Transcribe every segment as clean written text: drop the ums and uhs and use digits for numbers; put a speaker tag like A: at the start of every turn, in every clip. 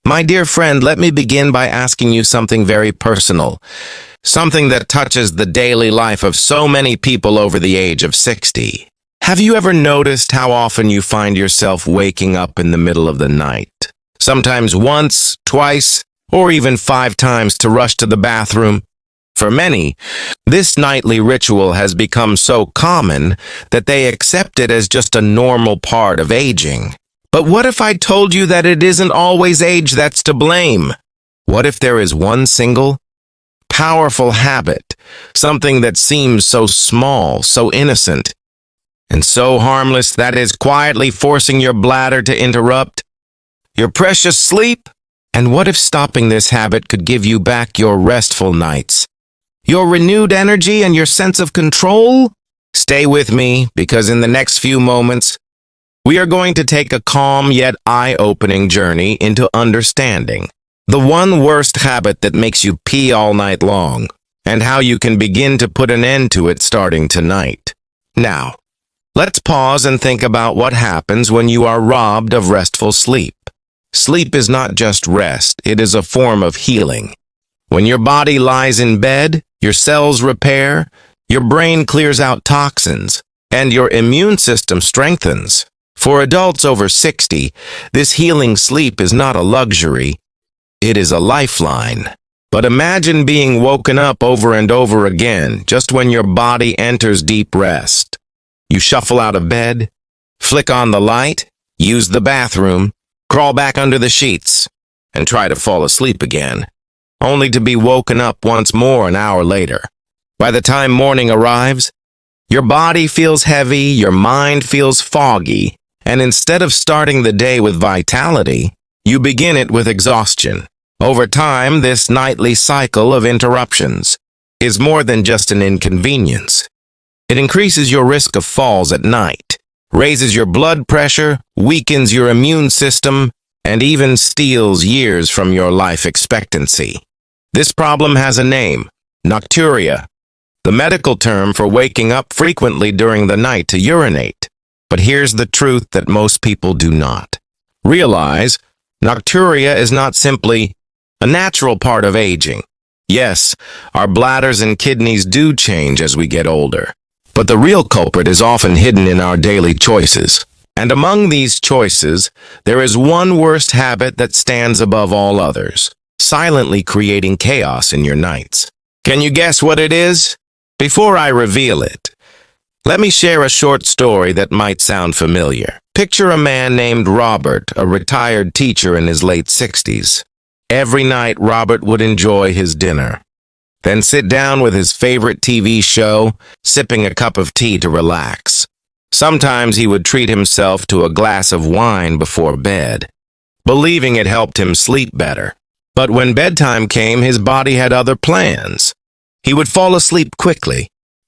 A: My dear friend, let me begin by asking you something very personal, something that touches the daily life of so many people over the age of 60. Have you ever noticed how often you find yourself waking up in the middle of the night? Sometimes once, twice, or even 5 times to rush to the bathroom? For many, this nightly ritual has become so common that they accept it as just a normal part of aging. But what if I told you that it isn't always age that's to blame? What if there is one single, powerful habit, something that seems so small, so innocent, and so harmless that is quietly forcing your bladder to interrupt your precious sleep? And what if stopping this habit could give you back your restful nights, your renewed energy, and your sense of control? Stay with me, because in the next few moments, we are going to take a calm yet eye-opening journey into understanding the one worst habit that makes you pee all night long, and how you can begin to put an end to it starting tonight. Now, let's pause and think about what happens when you are robbed of restful sleep. Sleep is not just rest, it is a form of healing. When your body lies in bed, your cells repair, your brain clears out toxins, and your immune system strengthens. For adults over 60, this healing sleep is not a luxury, it is a lifeline. But imagine being woken up over and over again just when your body enters deep rest. You shuffle out of bed, flick on the light, use the bathroom, crawl back under the sheets, and try to fall asleep again, only to be woken up once more an hour later. By the time morning arrives, your body feels heavy, your mind feels foggy, and instead of starting the day with vitality, you begin it with exhaustion. Over time, this nightly cycle of interruptions is more than just an inconvenience. It increases your risk of falls at night, raises your blood pressure, weakens your immune system, and even steals years from your life expectancy. This problem has a name: Nocturia, the medical term for waking up frequently during the night to urinate. But here's the truth that most people do not realize. Nocturia is not simply a natural part of aging. Yes, our bladders and kidneys do change as we get older, but the real culprit is often hidden in our daily choices. And among these choices, there is one worst habit that stands above all others, silently creating chaos in your nights. Can you guess what it is? Before I reveal it, let me share a short story that might sound familiar. Picture a man named Robert, a retired teacher in his late 60s. Every night, Robert would enjoy his dinner, then sit down with his favorite TV show, sipping a cup of tea to relax. Sometimes he would treat himself to a glass of wine before bed, believing it helped him sleep better. But when bedtime came, his body had other plans. He would fall asleep quickly,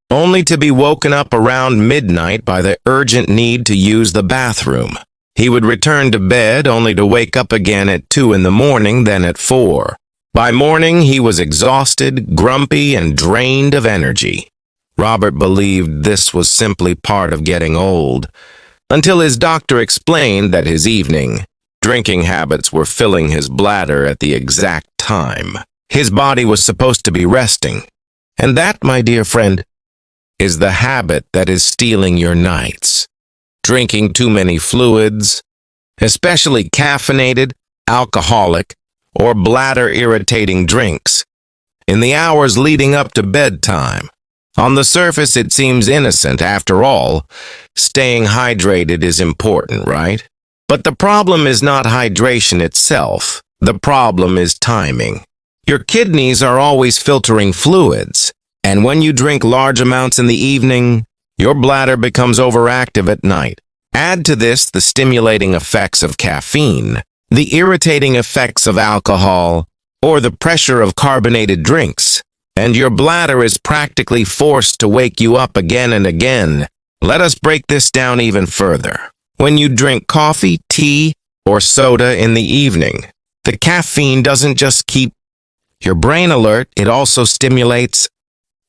A: only to be woken up around midnight by the urgent need to use the bathroom. He would return to bed only to wake up again at 2 in the morning, then at 4. By morning, he was exhausted, grumpy, and drained of energy. Robert believed this was simply part of getting old, until his doctor explained that his evening drinking habits were filling his bladder at the exact time his body was supposed to be resting. And that, my dear friend, is the habit that is stealing your nights. Drinking too many fluids, especially caffeinated, alcoholic, or bladder-irritating drinks, in the hours leading up to bedtime. On the surface, it seems innocent. After all, staying hydrated is important, right? But the problem is not hydration itself. The problem is timing. Your kidneys are always filtering fluids, and when you drink large amounts in the evening, your bladder becomes overactive at night. Add to this the stimulating effects of caffeine, the irritating effects of alcohol, or the pressure of carbonated drinks, and your bladder is practically forced to wake you up again and again. Let us break this down even further. When you drink coffee, tea, or soda in the evening, the caffeine doesn't just keep your brain alert, it also stimulates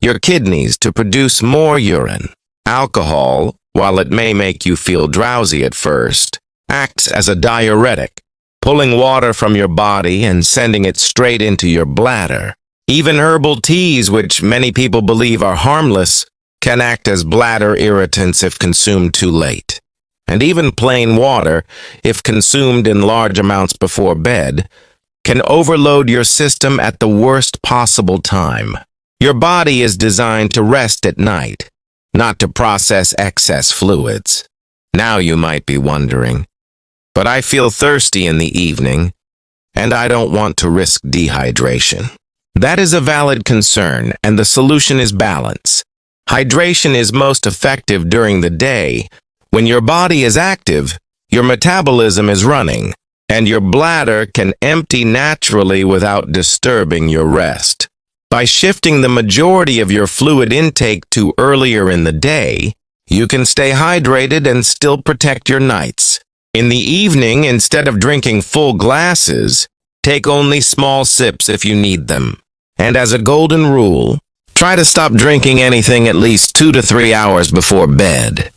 A: your kidneys to produce more urine. Alcohol, while it may make you feel drowsy at first, acts as a diuretic, pulling water from your body and sending it straight into your bladder. Even herbal teas, which many people believe are harmless, can act as bladder irritants if consumed too late. And even plain water, if consumed in large amounts before bed, can overload your system at the worst possible time. Your body is designed to rest at night, not to process excess fluids. Now you might be wondering, but I feel thirsty in the evening, and I don't want to risk dehydration. That is a valid concern, and the solution is balance. Hydration is most effective during the day. When your body is active, your metabolism is running, and your bladder can empty naturally without disturbing your rest. By shifting the majority of your fluid intake to earlier in the day, you can stay hydrated and still protect your nights. In the evening, instead of drinking full glasses, take only small sips if you need them. And as a golden rule, try to stop drinking anything at least 2 to 3 hours before bed.